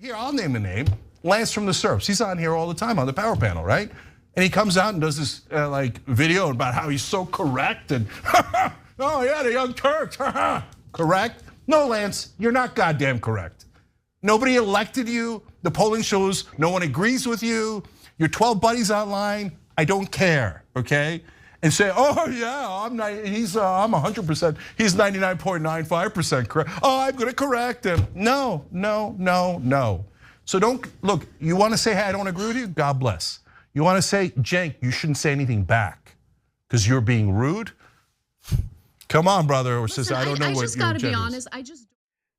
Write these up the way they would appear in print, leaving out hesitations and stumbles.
Here, I'll name the name. Lance from the Serps. He's on here all the time on the Power Panel, right? And he comes out and does this video about how he's so correct and oh yeah, the Young Turks, correct? No, Lance, you're not goddamn correct. Nobody elected you. The polling shows no one agrees with you. Your 12 buddies online. I don't care, okay? And say, oh yeah, I'm 100%. He's 99.95% correct. Oh, I'm gonna correct him. No. So don't look. You want to say, hey, I don't agree with you. God bless. You want to say, Cenk, you shouldn't say anything back because you're being rude. Come on, brother or sister. I don't know what your agenda is. I just gotta be honest.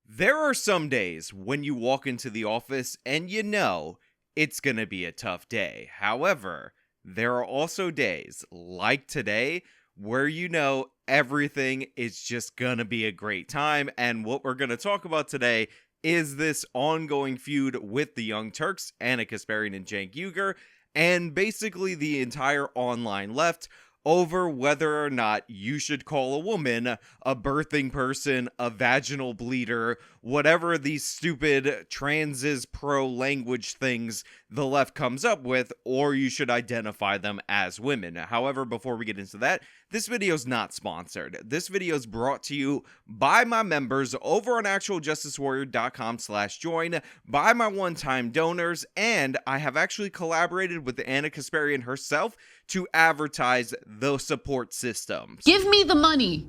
There are some days when you walk into the office and you know it's gonna be a tough day. However, there are also days like today where you know everything is just gonna be a great time. And what we're gonna talk about today is this ongoing feud with the Young Turks, Ana Kasparian and Cenk Uygur, and basically the entire online left over whether or not you should call a woman a birthing person, a vaginal bleeder, whatever these stupid transes pro language things the left comes up with, or you should identify them as women. However, before we get into that, this video is not sponsored. This video is brought to you by my members over on actualjusticewarrior.com/join, by my one-time donors, and I have actually collaborated with Ana Kasparian herself to advertise the support system. Give me the money.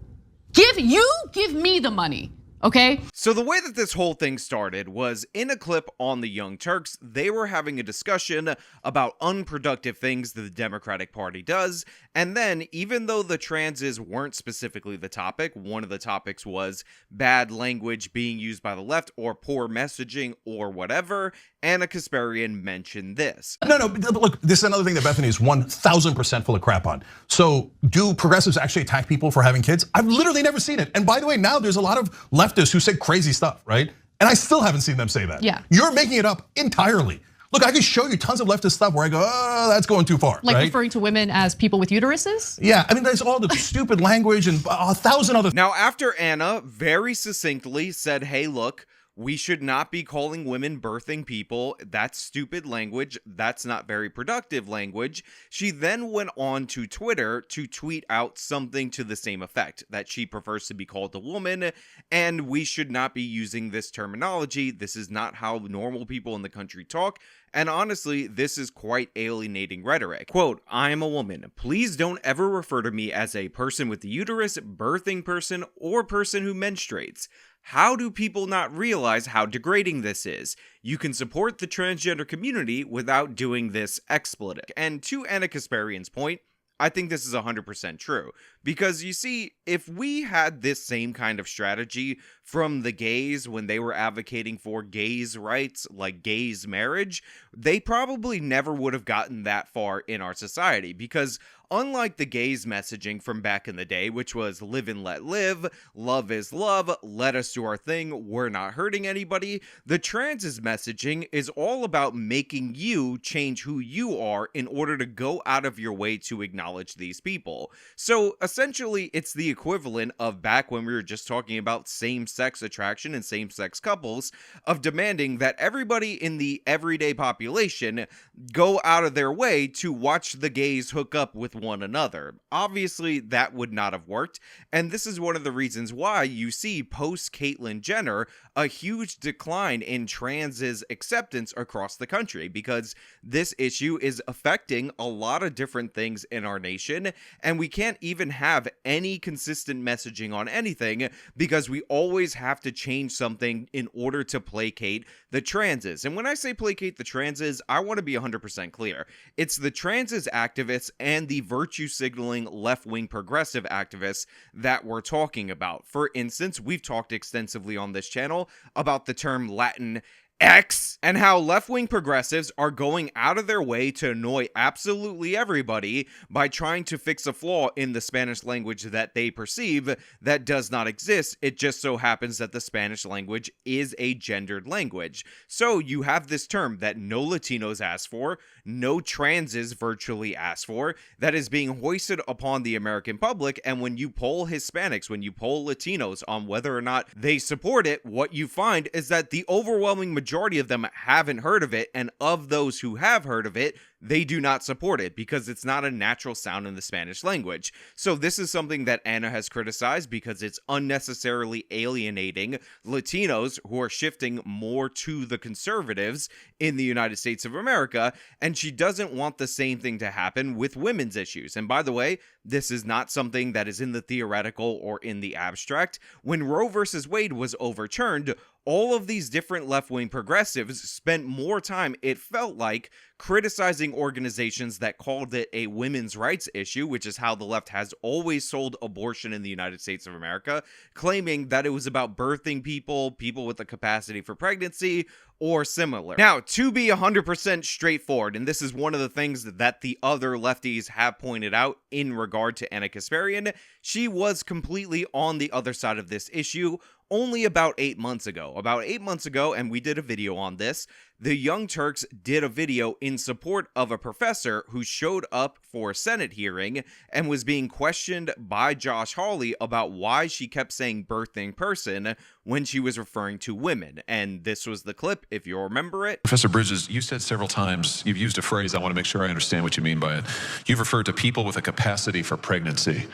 Give me the money. Okay. So the way that this whole thing started was in a clip on the Young Turks. They were having a discussion about unproductive things that the Democratic Party does. And then even though the transes weren't specifically the topic, one of the topics was bad language being used by the left or poor messaging or whatever, Ana Kasparian mentioned this. No, look, this is another thing that Bethany is 1000% full of crap on. So do progressives actually attack people for having kids? I've literally never seen it. And by the way, now there's a lot of leftists who say crazy stuff, right? And I still haven't seen them say that. Yeah. You're making it up entirely. Look, I can show you tons of leftist stuff where I go, oh, that's going too far. Like right? referring to women as people with uteruses? Yeah, I mean, there's all the stupid language and 1,000 other. Now, after Ana very succinctly said, hey, look, we should not be calling women birthing people. That's stupid language. That's not very productive language. She then went on to Twitter to tweet out something to the same effect, that she prefers to be called a woman, and we should not be using this terminology. This is not how normal people in the country talk. And honestly, this is quite alienating rhetoric. Quote, I am a woman. Please don't ever refer to me as a person with the uterus, birthing person, or person who menstruates. How do people not realize how degrading this is? You can support the transgender community without doing this expletive. And to Ana Kasparian's point, I think this is 100% true. Because you see, if we had this same kind of strategy from the gays when they were advocating for gays' rights, like gays' marriage, they probably never would have gotten that far in our society. Because unlike the gays' messaging from back in the day, which was live and let live, love is love, let us do our thing, we're not hurting anybody, the transes messaging is all about making you change who you are in order to go out of your way to acknowledge these people. So essentially, it's the equivalent of back when we were just talking about same-sex attraction and same-sex couples, of demanding that everybody in the everyday population go out of their way to watch the gays hook up with one another. Obviously, that would not have worked, and this is one of the reasons why you see post-Caitlyn Jenner a huge decline in transes acceptance across the country, because this issue is affecting a lot of different things in our nation, and we can't even have any consistent messaging on anything because we always have to change something in order to placate the transes. And when I say placate the transes, I want to be 100% clear. It's the transes activists and the virtue signaling left-wing progressive activists that we're talking about. For instance, we've talked extensively on this channel about the term Latin X, and how left-wing progressives are going out of their way to annoy absolutely everybody by trying to fix a flaw in the Spanish language that they perceive that does not exist. It just so happens that the Spanish language is a gendered language. So you have this term that no Latinos ask for, no transes virtually ask for, that is being hoisted upon the American public, and when you poll Hispanics, when you poll Latinos on whether or not they support it, what you find is that the overwhelming majority majority of them haven't heard of it, and of those who have heard of it, they do not support it because it's not a natural sound in the Spanish language. So this is something that Ana has criticized because it's unnecessarily alienating Latinos who are shifting more to the conservatives in the United States of America, and she doesn't want the same thing to happen with women's issues. And by the way, this is not something that is in the theoretical or in the abstract. When Roe versus Wade was overturned, all of these different left-wing progressives spent more time, it felt like, criticizing organizations that called it a women's rights issue, which is how the left has always sold abortion in the United States of America, claiming that it was about birthing people, people with the capacity for pregnancy, or similar. Now, to be 100% straightforward, and this is one of the things that the other lefties have pointed out in regard to Ana Kasparian, she was completely on the other side of this issue only about 8 months ago. About 8 months ago, and we did a video on this, the Young Turks did a video in support of a professor who showed up for a Senate hearing and was being questioned by Josh Hawley about why she kept saying birthing person when she was referring to women. And this was the clip, if you remember it. Professor Bridges, you said several times, you've used a phrase, I want to make sure I understand what you mean by it. You've referred to people with a capacity for pregnancy.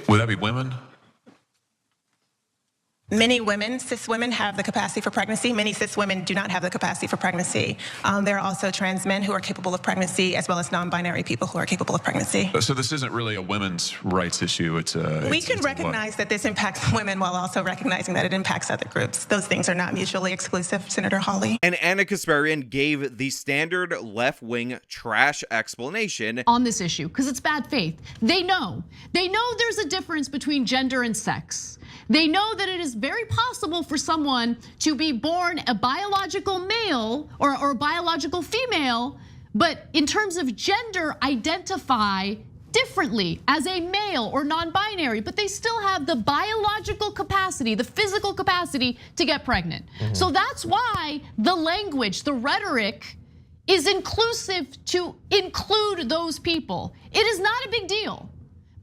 Would that be women? Many women, cis women, have the capacity for pregnancy. Many cis women do not have the capacity for pregnancy. There are also trans men who are capable of pregnancy, as well as non-binary people who are capable of pregnancy. So this isn't really a women's rights issue. We can recognize that this impacts women while also recognizing that it impacts other groups. Those things are not mutually exclusive, Senator Hawley. And Ana Kasparian gave the standard left-wing trash explanation on this issue because it's bad faith. They know there's a difference between gender and sex. They know that it is very possible for someone to be born a biological male or a biological female, but in terms of gender, identify differently as a male or non-binary, but they still have the biological capacity, the physical capacity to get pregnant. So that's why the language, the rhetoric is inclusive to include those people. It is not a big deal.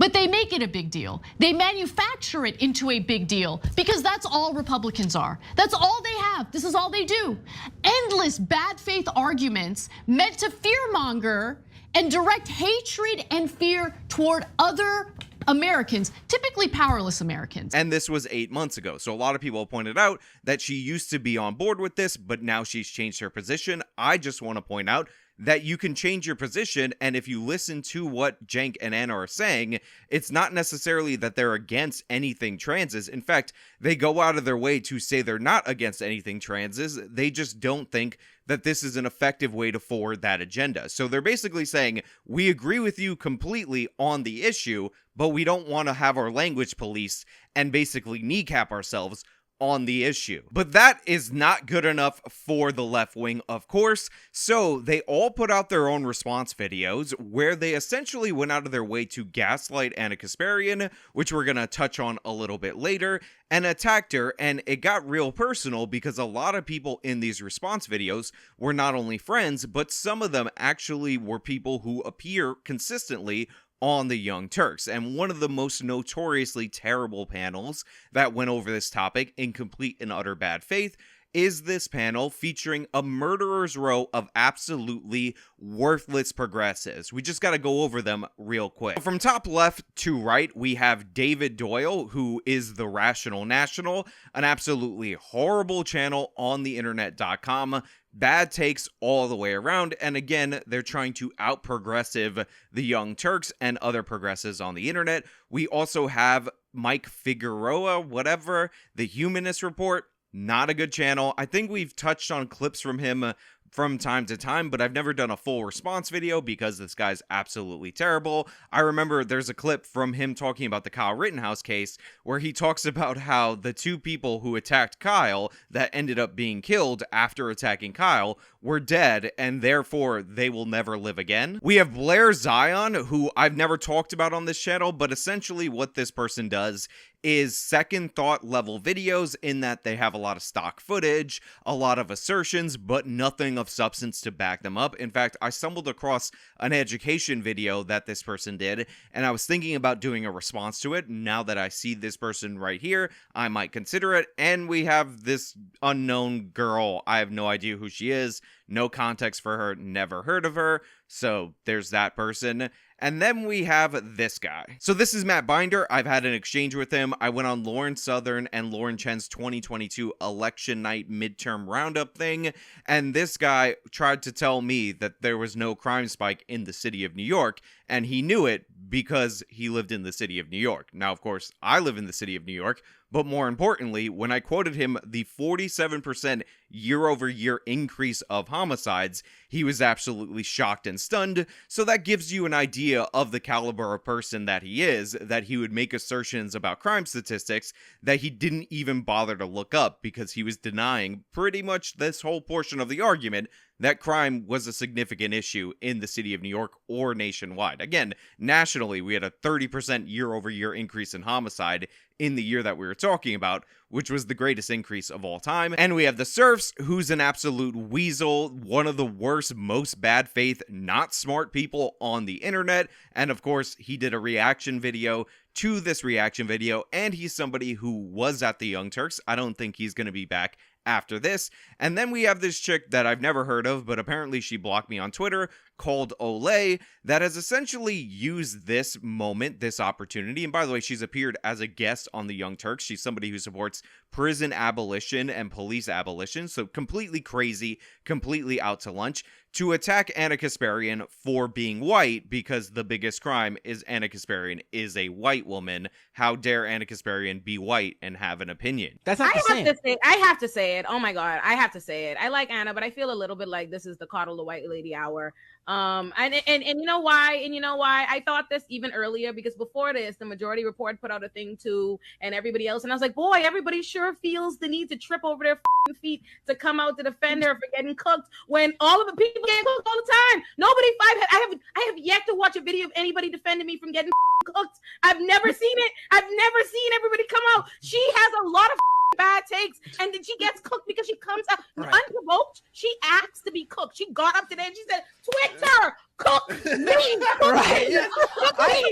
But they make it a big deal. They manufacture it into a big deal because that's all Republicans are. That's all they have. This is all they do. Endless bad faith arguments meant to fearmonger and direct hatred and fear toward other Americans, typically powerless Americans. And this was 8 months ago. So a lot of people pointed out that she used to be on board with this, but now she's changed her position. I just want to point out that you can change your position, and if you listen to what Cenk and Ana are saying, it's not necessarily that they're against anything transes. In fact, they go out of their way to say they're not against anything transes. They just don't think that this is an effective way to forward that agenda. So they're basically saying, we agree with you completely on the issue, but we don't want to have our language policed and basically kneecap ourselves on the issue. But that is not good enough for the left wing, of course, so they all put out their own response videos where they essentially went out of their way to gaslight Ana Kasparian, which we're gonna touch on a little bit later, and attacked her, and it got real personal because a lot of people in these response videos were not only friends, but some of them actually were people who appear consistently on the Young Turks. And one of the most notoriously terrible panels that went over this topic in complete and utter bad faith is this panel featuring a murderer's row of absolutely worthless progressives. We just got to go over them real quick. From top left to right, we have David Doyle, who is the Rational National, an absolutely horrible channel on the internet.com. Bad takes all the way around, and again, they're trying to out-progressive the Young Turks and other progressives on the internet. We also have Mike Figueroa, whatever, the Humanist Report, not a good channel. I think we've touched on clips from him from time to time, but I've never done a full response video because this guy's absolutely terrible. I remember there's a clip from him talking about the Kyle Rittenhouse case where he talks about how the two people who attacked Kyle that ended up being killed after attacking Kyle were dead, and therefore they will never live again. We have Blair Zion, who I've never talked about on this channel, but essentially what this person does is second thought level videos in that they have a lot of stock footage, a lot of assertions, but nothing of substance to back them up. In fact, I stumbled across an education video that this person did, and I was thinking about doing a response to it. Now that I see this person right here, I might consider it. And we have this unknown girl. I have no idea who she is, no context for her, never heard of her. So there's that person. And then we have this guy. So this is Matt Binder. I've had an exchange with him. I went on Lauren Southern and Lauren Chen's 2022 election night midterm roundup thing. And this guy tried to tell me that there was no crime spike in the city of New York. And he knew it because he lived in the city of New York. Now, of course, I live in the city of New York. But more importantly, when I quoted him the 47% year-over-year increase of homicides, he was absolutely shocked and stunned. So that gives you an idea of the caliber of person that he is, that he would make assertions about crime statistics that he didn't even bother to look up because he was denying pretty much this whole portion of the argument that crime was a significant issue in the city of New York or nationwide. Again, nationally, we had a 30% year-over-year increase in homicide in the year that we were talking about, which was the greatest increase of all time. And we have the Serfs, who's an absolute weasel, one of the worst, most bad faith, not smart people on the internet. And of course, he did a reaction video to this reaction video, and he's somebody who was at the Young Turks. I don't think he's going to be back after this. And then we have this chick that I've never heard of, but apparently she blocked me on Twitter, called Olay, that has essentially used this moment, this opportunity. And by the way, she's appeared as a guest on the Young Turks. She's somebody who supports prison abolition and police abolition. So completely crazy, completely out to lunch, to attack Ana Kasparian for being white, because the biggest crime is Ana Kasparian is a white woman. How dare Ana Kasparian be white and have an opinion? That's not the same. I have to say it. Oh my God, I have to say it. I like Anna, but I feel a little bit like this is the coddle the white lady hour. And you know why? And you know why? I thought this even earlier, because before this, the Majority Report put out a thing too, and everybody else. And I was like, boy, everybody sure feels the need to trip over their feet to come out to defend her for getting cooked when all of the people get cooked all the time. I have yet to watch a video of anybody defending me from getting cooked. I've never seen it. I've never seen everybody come out. She has a lot of bad takes, and then she gets cooked because she comes out unprovoked. She asks to be cooked. She got up today and she said, Twitter, cook me.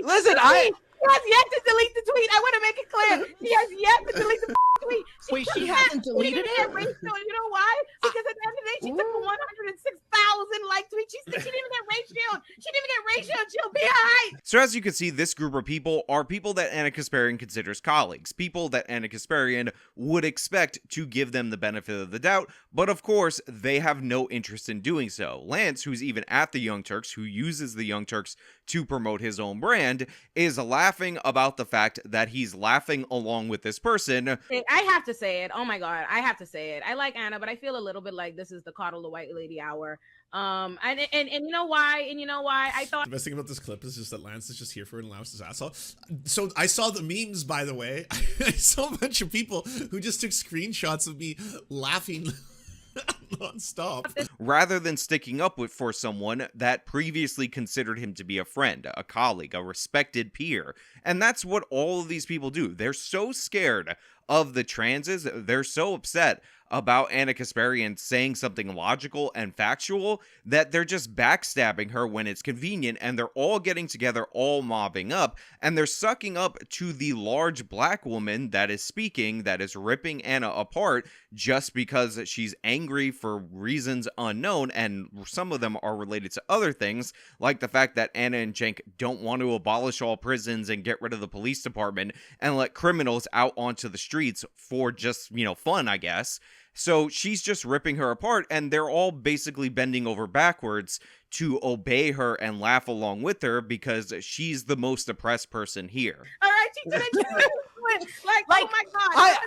Listen, She has yet to delete the tweet. I want to make it clear. She has yet to delete the tweet. Wait, she hasn't deleted it? You know why? Because at the end of the day, she took a 106,000 like tweet. She didn't even get ratioed. She didn't even get ratioed. She'll be all right. So as you can see, this group of people are people that Ana Kasparian considers colleagues, people that Ana Kasparian would expect to give them the benefit of the doubt, but of course, they have no interest in doing so. Lance, who's even at the Young Turks, who uses the Young Turks to promote his own brand, is laughing about the fact that he's laughing along with this person. I have to say it. Oh my God, I have to say it. I like Anna, but I feel a little bit like this is the coddle the white lady hour. And you know why? And you know why? I thought the best thing about this clip is just that Lance is just here for Lance's asshole. So I saw the memes, by the way. I saw a bunch of people who just took screenshots of me laughing non-stop. Rather than sticking up for someone that previously considered him to be a friend, a colleague, a respected peer. And that's what all of these people do. They're so scared of the transes. They're so upset about Ana Kasparian saying something logical and factual that they're just backstabbing her when it's convenient, and they're all getting together, all mobbing up, and they're sucking up to the large black woman that is speaking, that is ripping Ana apart just because she's angry for reasons unknown, and some of them are related to other things, like the fact that Ana and Cenk don't want to abolish all prisons and get rid of the police department and let criminals out onto the streets for just, fun, I guess. So she's just ripping her apart, and they're all basically bending over backwards to obey her and laugh along with her because she's the most oppressed person here. All right, she did it. Like, oh my God.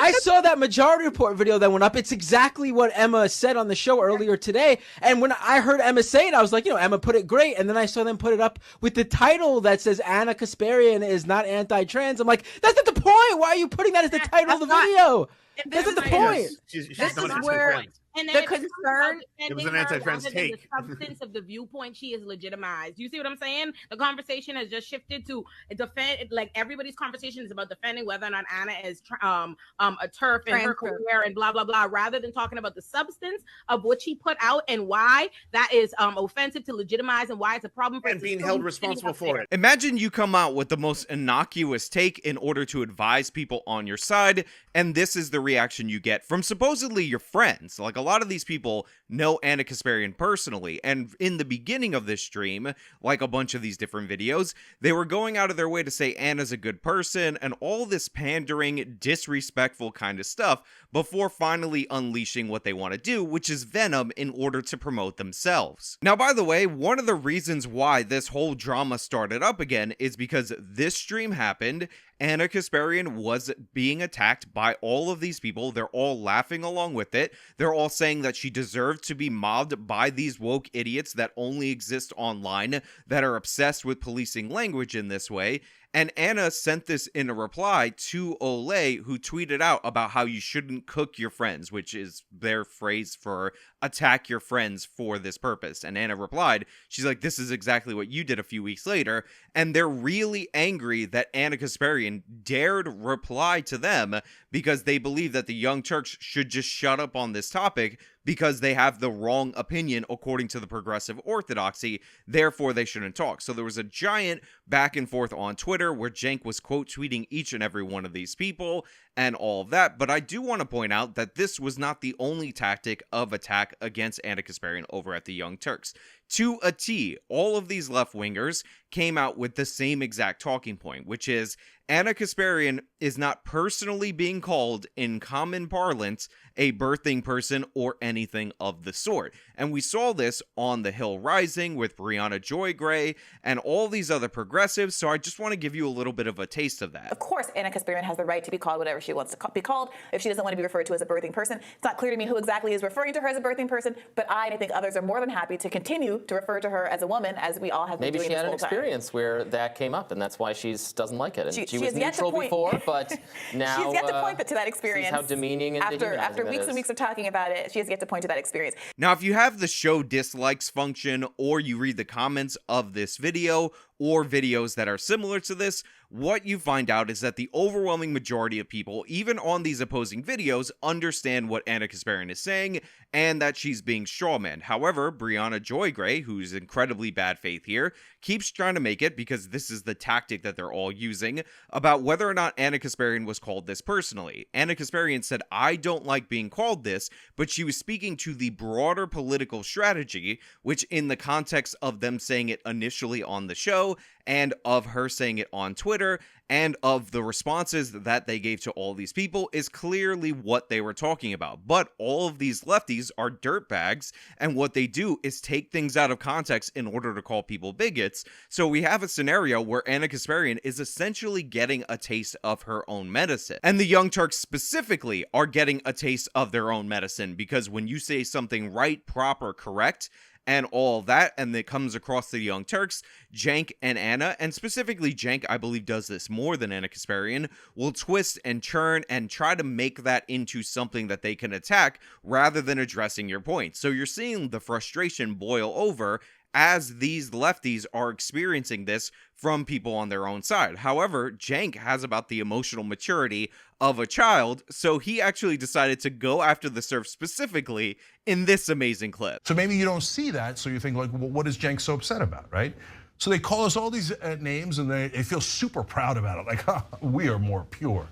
I saw that Majority Report video that went up. It's exactly what Emma said on the show earlier today. And when I heard Emma say it, I was like, Emma put it great. And then I saw them put it up with the title that says Ana Kasparian is not anti-trans. I'm like, that's not the point. Why are you putting that as the title of the video? That's not the point. This is where, And then the if it comes concern. about It was defending an her anti-trans rather than take. the substance of the viewpoint, she is legitimized. You see what I'm saying? The conversation has just shifted to defend. Like everybody's conversation is about defending whether or not Anna is a turf in her career and blah blah blah, rather than talking about the substance of what she put out and why that is offensive to legitimize and why it's a problem for And being held responsible for it. Imagine you come out with the most innocuous take in order to advise people on your side, and this is the reaction you get from supposedly your friends. Like, a lot of these people know Ana Kasparian personally, and in the beginning of this stream, like a bunch of these different videos, they were going out of their way to say Anna's a good person and all this pandering, disrespectful kind of stuff before finally unleashing what they want to do, which is venom in order to promote themselves. Now, by the way, one of the reasons why this whole drama started up again is because this stream happened. Ana Kasparian was being attacked by all of these people. They're all laughing along with it. They're all saying that she deserved to be mobbed by these woke idiots that only exist online, that are obsessed with policing language in this way. And Anna sent this in a reply to Olay, who tweeted out about how you shouldn't cook your friends, which is their phrase for attack your friends for this purpose. And Anna replied, she's like, this is exactly what you did a few weeks later. And they're really angry that Ana Kasparian dared reply to them because they believe that the Young Turks should just shut up on this topic because they have the wrong opinion according to the progressive orthodoxy, therefore they shouldn't talk. So there was a giant back and forth on Twitter where Cenk was quote tweeting each and every one of these people and all of that, but I do want to point out that this was not the only tactic of attack against Ana Kasparian over at the Young Turks. To a T, all of these left-wingers came out with the same exact talking point, which is Ana Kasparian is not personally being called, in common parlance, a birthing person or anything of the sort. And we saw this on The Hill Rising with Brianna Joy Gray and all these other progressives, so I just want to give you a little bit of a taste of that. Of course, Ana Kasparian has the right to be called whatever she wants to be called. If she doesn't want to be referred to as a birthing person, it's not clear to me who exactly is referring to her as a birthing person, but I think others are more than happy to continue to refer to her as a woman, as we all have been doing this whole time. Maybe she had an experience where that came up, and that's why she doesn't like it. And she was has yet to neutral point- before, but now She has yet to point to that experience. sees how demeaning and after dehumanizing weeks that and is. weeks of talking about it, she has yet to point to that experience. Now, if you have the show dislikes function, or you read the comments of this video, or videos that are similar to this, what you find out is that the overwhelming majority of people, even on these opposing videos, understand what Ana Kasparian is saying, and that she's being strawmanned. However, Brianna Joy Gray, who's incredibly bad faith here, keeps trying to make it, because this is the tactic that they're all using, about whether or not Ana Kasparian was called this personally. Ana Kasparian said, I don't like being called this, but she was speaking to the broader political strategy, which in the context of them saying it initially on the show, and of her saying it on Twitter, and of the responses that they gave to all these people, is clearly what they were talking about. But all of these lefties are dirtbags, and what they do is take things out of context in order to call people bigots. So we have a scenario where Ana Kasparian is essentially getting a taste of her own medicine. And the Young Turks specifically are getting a taste of their own medicine, because when you say something right, proper, correct, and all that, and it comes across the Young Turks, Cenk and Anna, and specifically Cenk, I believe, does this more than Ana Kasparian, will twist and churn and try to make that into something that they can attack rather than addressing your point. So you're seeing the frustration boil over as these lefties are experiencing this from people on their own side. However, Cenk has about the emotional maturity of a child, so he actually decided to go after the serf specifically in this amazing clip. So maybe you don't see that, so you think like, well, what is Cenk so upset about, right? So they call us all these names and they feel super proud about it, like, we are more pure.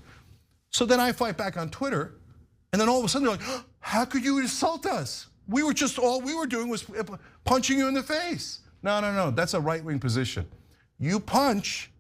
So then I fight back on Twitter, and then all of a sudden they're like, how could you insult us? We were just, all we were doing was punching you in the face. No, that's a right-wing position. You punch,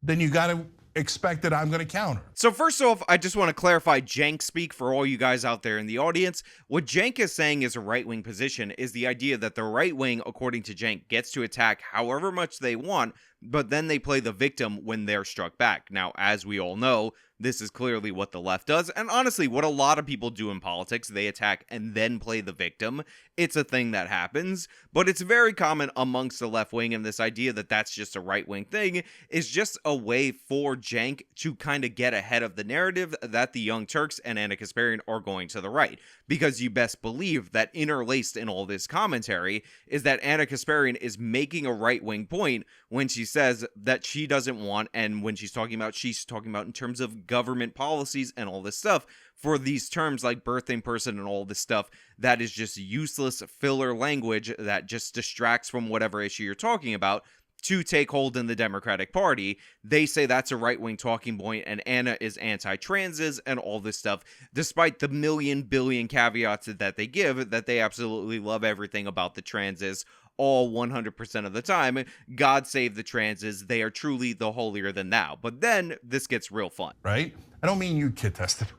then you gotta expect that I'm gonna counter. So first off, I just want to clarify Cenk speak for all you guys out there in the audience. What Cenk is saying is a right-wing position is the idea that the right wing, according to Cenk, gets to attack however much they want, but then they play the victim when they're struck back. Now, as we all know, this is clearly what the left does, and honestly, what a lot of people do in politics. They attack and then play the victim. It's a thing that happens, but it's very common amongst the left wing, and this idea that that's just a right-wing thing is just a way for Cenk to kind of get ahead of the narrative that the Young Turks and Ana Kasparian are going to the right, because you best believe that interlaced in all this commentary is that Ana Kasparian is making a right-wing point when she says that she doesn't want, and when she's talking about in terms of government policies and all this stuff, for these terms like birthing person and all this stuff that is just useless filler language that just distracts from whatever issue you're talking about to take hold in the Democratic Party. They say that's a right-wing talking point, and Anna is anti-transes and all this stuff, despite the million billion caveats that they give, that they absolutely love everything about the transes all 100% of the time. God save the transes. They are truly the holier than thou. But then this gets real fun. Right? I don't mean you, Kid Testament.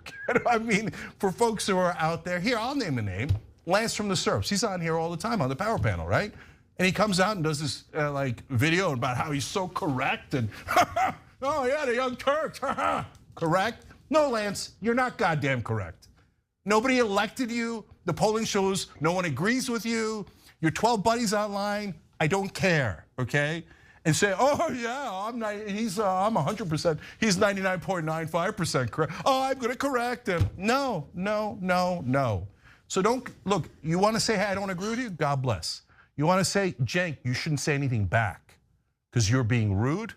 I mean for folks who are out there. Here, I'll name a name. Lance from the SERPs. He's on here all the time on the Power Panel, right? And he comes out and does this like video about how he's so correct and oh yeah, the Young Turks, correct? No, Lance, you're not goddamn correct. Nobody elected you. The polling shows no one agrees with you. Your 12 buddies online, I don't care, okay? And say, oh yeah, I'm 100%, he's 99.95% correct. Oh, I'm gonna correct him. No. So don't, look, you wanna say, hey, I don't agree with you? God bless. You wanna say, Cenk, you shouldn't say anything back because you're being rude?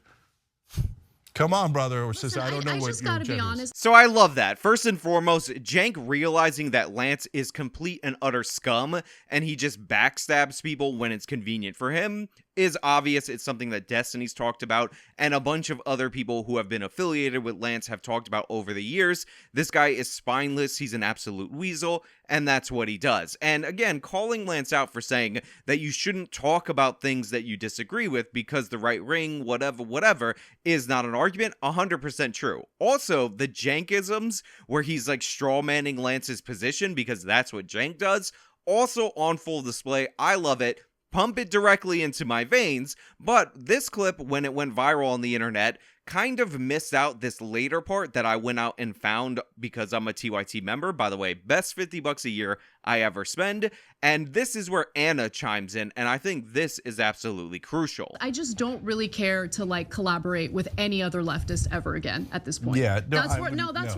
Come on, brother or sister, I don't know what your agenda is. So I love that. First and foremost, Cenk realizing that Lance is complete and utter scum and he just backstabs people when it's convenient for him is obvious. It's something that Destiny's talked about and a bunch of other people who have been affiliated with Lance have talked about over the years. This guy is spineless, he's an absolute weasel, and that's what he does. And again, calling Lance out for saying that you shouldn't talk about things that you disagree with because the right wing, whatever, is not an argument, 100% true. Also, the Cenkisms, where he's like straw manning Lance's position because that's what Cenk does, also on full display. I love it. Pump it directly into my veins, but this clip, when it went viral on the internet, kind of missed out this later part that I went out and found because I'm a TYT member. By the way, best $50 a year I ever spend. And this is where Anna chimes in, and I think this is absolutely crucial. I just don't really care to like collaborate with any other leftist ever again at this point. Yeah, that's where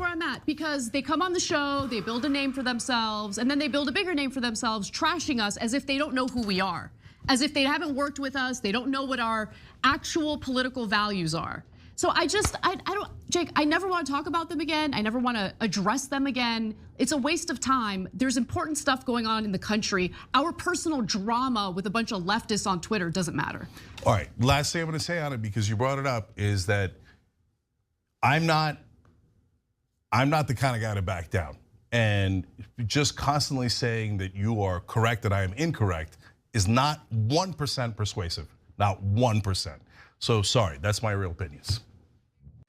I'm at, because they come on the show, they build a name for themselves, and then they build a bigger name for themselves, trashing us as if they don't know who we are. As if they haven't worked with us, they don't know what our actual political values are. So I don't, Jake, I never want to talk about them again. I never want to address them again. It's a waste of time. There's important stuff going on in the country. Our personal drama with a bunch of leftists on Twitter doesn't matter. All right, last thing I'm gonna say on it, because you brought it up, is that I'm not the kind of guy to back down. And just constantly saying that you are correct and I am incorrect is not 1% persuasive, not 1%. So sorry, that's my real opinions.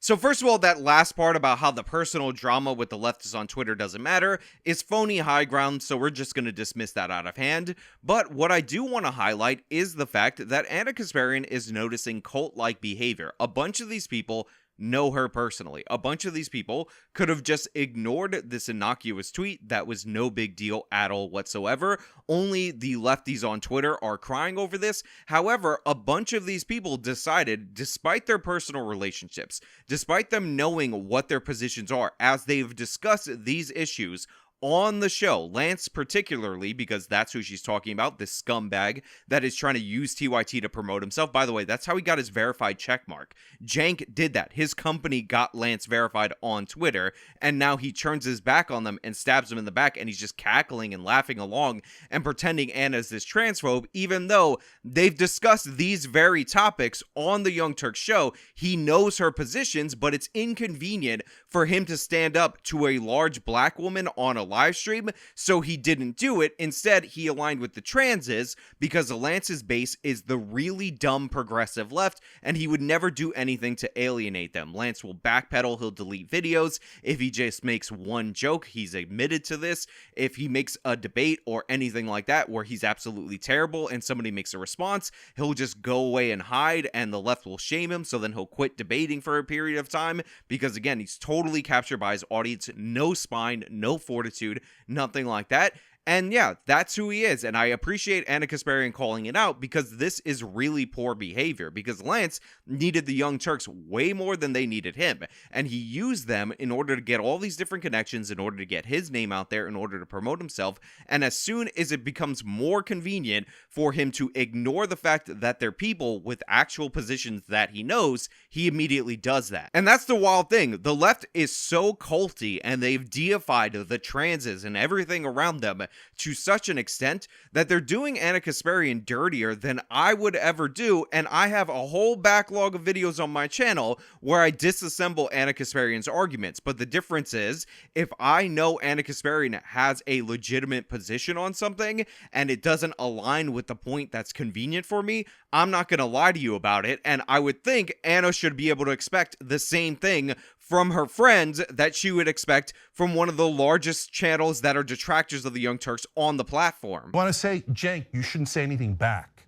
So first of all, that last part about how the personal drama with the leftists on Twitter doesn't matter is phony high ground, so we're just going to dismiss that out of hand. But what I do want to highlight is the fact that Ana Kasparian is noticing cult-like behavior. A bunch of these people know her personally. A bunch of these people could have just ignored this innocuous tweet that was no big deal at all whatsoever. Only the lefties on Twitter are crying over this. However, a bunch of these people decided, despite their personal relationships, despite them knowing what their positions are, as they've discussed these issues on the show, Lance particularly, because that's who she's talking about, this scumbag that is trying to use TYT to promote himself. By the way, that's how he got his verified checkmark. Cenk did that. His company got Lance verified on Twitter, and now he turns his back on them and stabs them in the back, and he's just cackling and laughing along and pretending Anna's this transphobe, even though they've discussed these very topics on the Young Turks show. He knows her positions, but it's inconvenient for him to stand up to a large black woman on a live stream, so he didn't do it. Instead, he aligned with the transes because Lance's base is the really dumb progressive left, and he would never do anything to alienate them. Lance will backpedal, he'll delete videos. If he just makes one joke, he's admitted to this. If he makes a debate or anything like that where he's absolutely terrible and somebody makes a response, he'll just go away and hide, and the left will shame him, so then he'll quit debating for a period of time because, again, he's totally captured by his audience. No spine, no fortitude, nothing like that. And yeah, that's who he is. And I appreciate Ana Kasparian calling it out because this is really poor behavior, because Lance needed the Young Turks way more than they needed him. And he used them in order to get all these different connections, in order to get his name out there, in order to promote himself. And as soon as it becomes more convenient for him to ignore the fact that they're people with actual positions that he knows, he immediately does that. And that's the wild thing. The left is so culty, and they've deified the transes and everything around them to such an extent that they're doing Ana Kasparian dirtier than I would ever do. And I have a whole backlog of videos on my channel where I disassemble Ana Kasparian's arguments. But the difference is, if I know Ana Kasparian has a legitimate position on something and it doesn't align with the point that's convenient for me, I'm not going to lie to you about it. And I would think Ana should be able to expect the same thing from her friends that she would expect from one of the largest channels that are detractors of the Young Turks on the platform. I want to say, Cenk, you shouldn't say anything back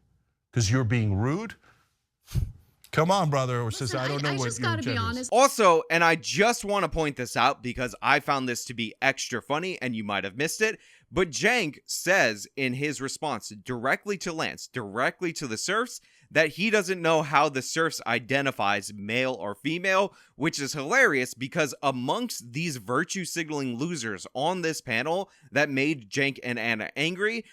because you're being rude. Come on, brother, or says I don't know what just your gotta be agenda is. honest. Also, and I just want to point this out because I found this to be extra funny and you might have missed it, but Cenk says in his response directly to Lance, directly to the serfs, that he doesn't know how the serfs identifies male or female, which is hilarious because amongst these virtue signaling losers on this panel that made Cenk and Ana angry,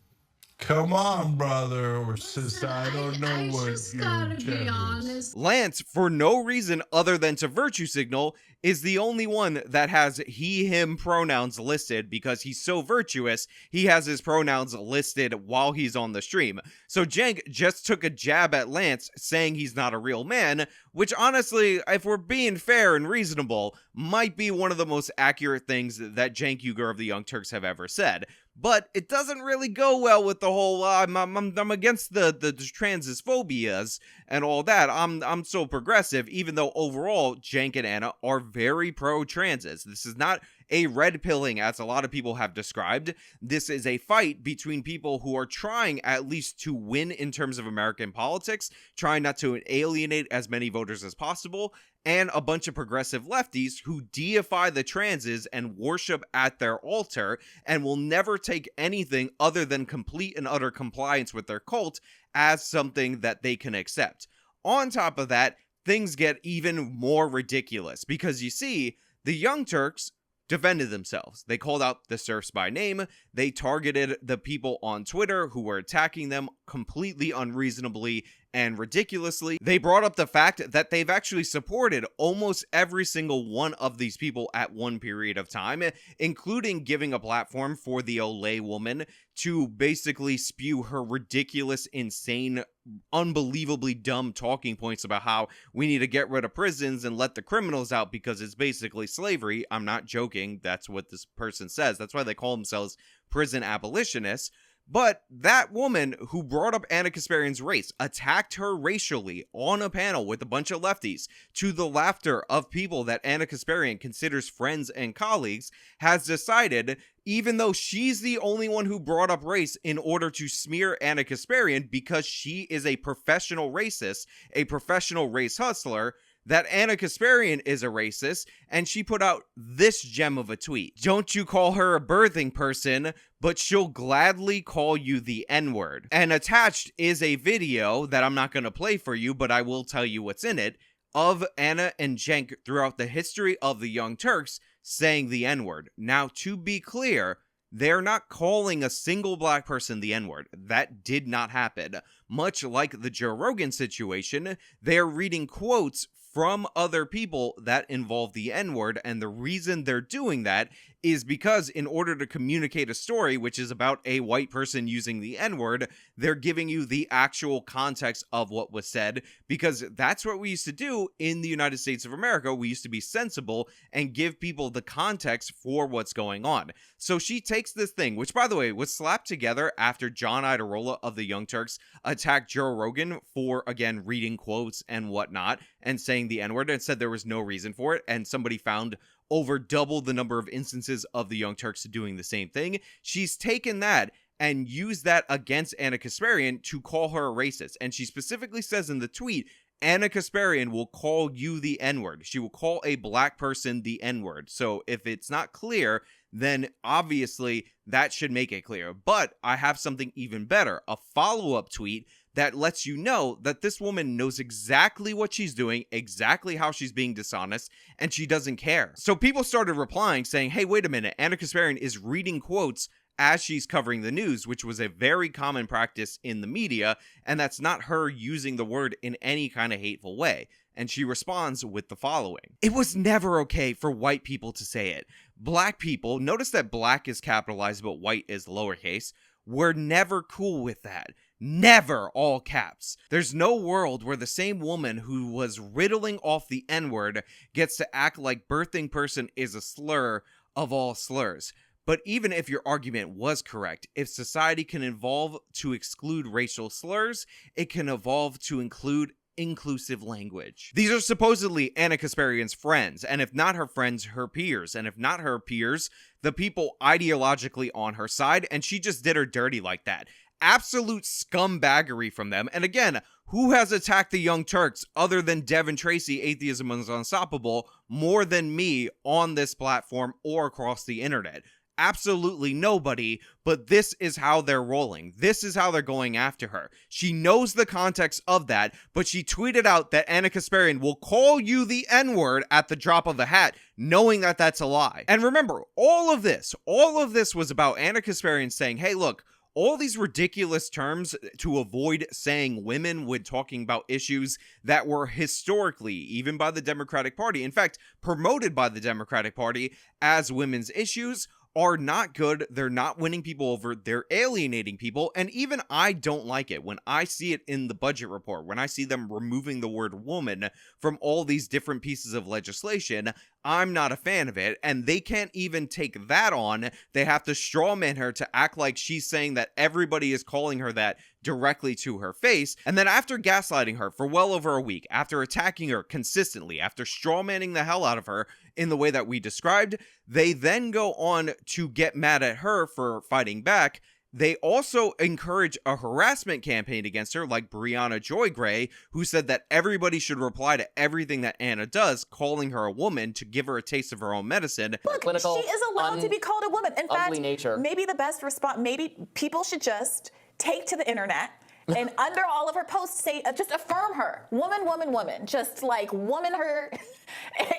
Come on, brother, or sister, I don't know I what just your gotta be agenda is. honest. Lance, for no reason other than to virtue signal, is the only one that has he, him pronouns listed because he's so virtuous, he has his pronouns listed while he's on the stream. So Cenk just took a jab at Lance saying he's not a real man, which honestly, if we're being fair and reasonable, might be one of the most accurate things that Cenk Uygur of the Young Turks have ever said. But it doesn't really go well with the whole I'm against the transes phobias and all that. I'm so progressive, even though overall Cenk and Ana are very pro-transes. This is not a red pilling as a lot of people have described. This is a fight between people who are trying at least to win in terms of American politics, trying not to alienate as many voters as possible, and a bunch of progressive lefties who deify the transes and worship at their altar and will never take anything other than complete and utter compliance with their cult as something that they can accept. On top of that, things get even more ridiculous because you see, the Young Turks defended themselves. They called out the serfs by name. They targeted the people on Twitter who were attacking them completely unreasonably and ridiculously. They brought up the fact that they've actually supported almost every single one of these people at one period of time, including giving a platform for the Olay woman to basically spew her ridiculous, insane, unbelievably dumb talking points about how we need to get rid of prisons and let the criminals out because it's basically slavery. I'm not joking. That's what this person says. That's why they call themselves prison abolitionists. But that woman who brought up Ana Kasparian's race, attacked her racially on a panel with a bunch of lefties, to the laughter of people that Ana Kasparian considers friends and colleagues, has decided, even though she's the only one who brought up race in order to smear Ana Kasparian because she is a professional racist, a professional race hustler, that Ana Kasparian is a racist, and she put out this gem of a tweet. Don't you call her a birthing person, but she'll gladly call you the N-word. And attached is a video that I'm not going to play for you, but I will tell you what's in it, of Ana and Cenk throughout the history of the Young Turks saying the N-word. Now, to be clear, they're not calling a single black person the N-word. That did not happen. Much like the Joe Rogan situation, they're reading quotes from other people that involve the N-word, and the reason they're doing that is because in order to communicate a story, which is about a white person using the N-word, they're giving you the actual context of what was said, because that's what we used to do in the United States of America. We used to be sensible and give people the context for what's going on. So she takes this thing, which, by the way, was slapped together after John Iadarola of the Young Turks attacked Joe Rogan for, again, reading quotes and whatnot and saying the N-word, and said there was no reason for it, and somebody found over double the number of instances of the Young Turks doing the same thing. She's taken that and used that against Ana Kasparian to call her a racist. And she specifically says in the tweet, Ana Kasparian will call you the N-word. She will call a black person the N-word. So if it's not clear, then obviously that should make it clear. But I have something even better, a follow-up tweet that lets you know that this woman knows exactly what she's doing, exactly how she's being dishonest, and she doesn't care. So people started replying saying, hey, wait a minute, Ana Kasparian is reading quotes as she's covering the news, which was a very common practice in the media, and that's not her using the word in any kind of hateful way. And she responds with the following. It was never okay for white people to say it. Black people, notice that black is capitalized but white is lowercase, we're never cool with that. Never, all caps. There's no world where the same woman who was riddling off the N-word gets to act like birthing person is a slur of all slurs. But even if your argument was correct, if society can evolve to exclude racial slurs, it can evolve to include inclusive language. These are supposedly Ana Kasparian's friends, and if not her friends, her peers, and if not her peers, the people ideologically on her side, and she just did her dirty like that. Absolute scumbaggery from them. And again, who has attacked the Young Turks other than Devin Tracy, Atheism is Unstoppable, more than me on this platform or across the internet? Absolutely nobody, but this is how they're rolling. This is how they're going after her. She knows the context of that, but she tweeted out that Ana Kasparian will call you the N-word at the drop of a hat, knowing that that's a lie. And remember, all of this was about Ana Kasparian saying, hey, look, all these ridiculous terms to avoid saying women when talking about issues that were historically, even by the Democratic Party, in fact, promoted by the Democratic Party as women's issues, are not good. They're not winning people over. They're alienating people. And even I don't like it when I see it in the budget report, when I see them removing the word woman from all these different pieces of legislation. I'm not a fan of it, and they can't even take that on. They have to strawman her to act like she's saying that everybody is calling her that directly to her face. And then after gaslighting her for well over a week, after attacking her consistently, after strawmanning the hell out of her in the way that we described, they then go on to get mad at her for fighting back. They also encourage a harassment campaign against her, like Brianna Joy Gray, who said that everybody should reply to everything that Ana does, calling her a woman to give her a taste of her own medicine. Look, Clinical, she is allowed to be called a woman. In fact, nature. maybe the best response, maybe people should just take to the internet and under all of her posts say, just affirm her. Woman, woman, woman. Just like woman her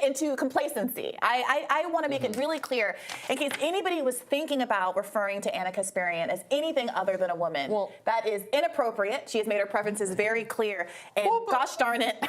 into complacency. I want to make it really clear in case anybody was thinking about referring to Ana Kasparian as anything other than a woman. Well, that is inappropriate. She has made her preferences very clear. And gosh darn it.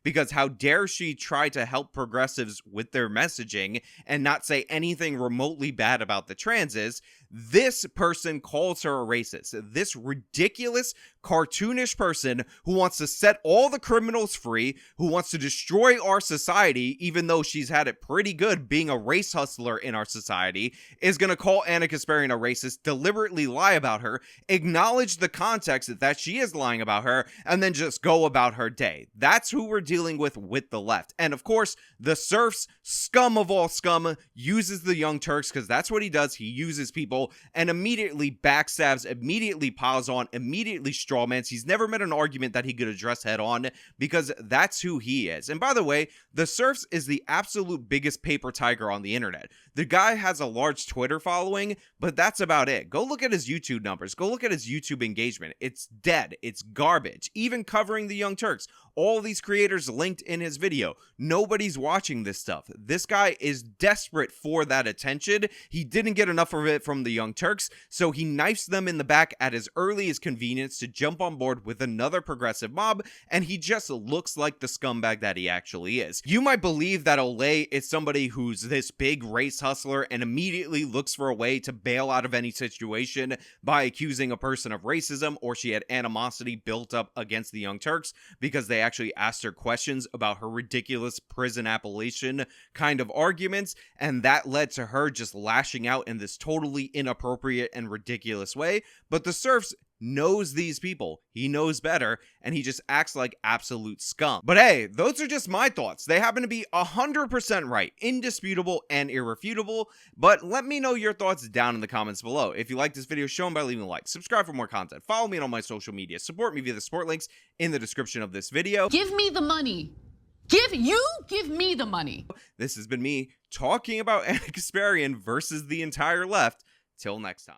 Because how dare she try to help progressives with their messaging and not say anything remotely bad about the transes? This person calls her a racist. This ridiculous, cartoonish person who wants to set all the criminals free, who wants to destroy our society, even though she's had it pretty good being a race hustler in our society, is going to call Ana Kasparian a racist, deliberately lie about her, acknowledge the context that she is lying about her, and then just go about her day. That's who we're dealing with the left. And of course, the serfs, scum of all scum, uses the Young Turks because that's what he does. He uses people and immediately backstabs, immediately piles on, immediately strawmans. He's never met an argument that he could address head on because that's who he is. And by the way, the serfs is the absolute biggest paper tiger on the internet. The guy has a large Twitter following, but that's about it. Go look at his YouTube numbers. Go look at his YouTube engagement. It's dead. It's garbage. Even covering the Young Turks. All these creators linked in his video. Nobody's watching this stuff. This guy is desperate for that attention. He didn't get enough of it from from the Young Turks, so he knifes them in the back at his earliest convenience to jump on board with another progressive mob, and he just looks like the scumbag that he actually is. You might believe that Olay is somebody who's this big race hustler and immediately looks for a way to bail out of any situation by accusing a person of racism, or she had animosity built up against the Young Turks because they actually asked her questions about her ridiculous prison appellation kind of arguments, and that led to her just lashing out in this totally inappropriate and ridiculous way. But the Serfs knows these people. He knows better, and he just acts like absolute scum. But hey, those are just my thoughts. They happen to be 100% right, indisputable and irrefutable, but let me know your thoughts down in the comments below. If you like this video, show them by leaving a like, subscribe for more content, follow me on all my social media, support me via the support links in the description of this video. Give me the money. Give me the money. This has been me talking about Ana Kasparian versus the entire left. Till next time.